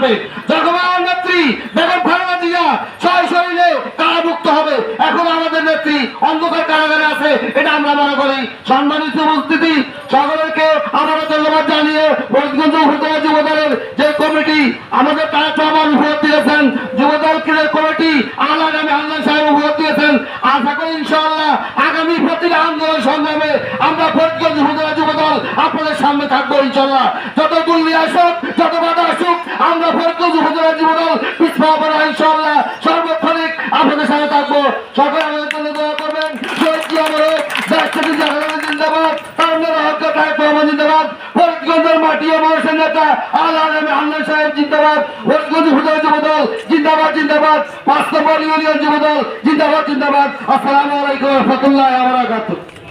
আসবে। জগমান নেত্রী বেগম খালেদা জিয়া সশরীরে কারামুক্ত হবে। এখন আমাদের নেত্রী অন্ধকার কারাগারে আছে, এটা আমরা মনে করি। সম্মানিত উপস্থিতি, সকলকে আমরা ধন্যবাদ জানিয়ে ফরিদগঞ্জ উপজেলা যুবদলের যে কমিটি আমাদের তারা চরম ভোট দিয়েছেন, যুবদল ক্রীড়া কমিটি আগামী হান্নান সাহেব ভোট দিয়েছেন। আশা করি ইনশাআল্লাহ আগামী প্রতিটা আন্দোলন সংগ্রামে আমরা ফরিদগঞ্জ উপজেলা যুবদল আপনাদের সামনে থাকবো ইনশাআল্লাহ। যত দুর্নীতি আসুক, যত বাধা আসুক, আমরা ফরিদগঞ্জ উপজেলা যুবদল পিছপা হবে না ইনশাআল্লাহ। সর্বক্ষণিক আপনাদের সামনে থাকবো। সকলে আমাদের জন্য দোয়া করবেন। জিন্দাবাদ, জিন্দাবাদ, ফরিদগঞ্জের মাটি ও মানুষের নেতা আগামী হান্নান সাহেব জিন্দাবাদ, ফরিদগঞ্জ উপজেলা যুবদল জিন্দাবাদ, জিন্দাবাদ, ৫ নম্বর ইউনিয়ন যুবদল জিন্দাবাদ, জিন্দাবাদ। আসসালামু আলাইকুম ওয়া রাহমাতুল্লাহি ওয়া বারাকাতুহু।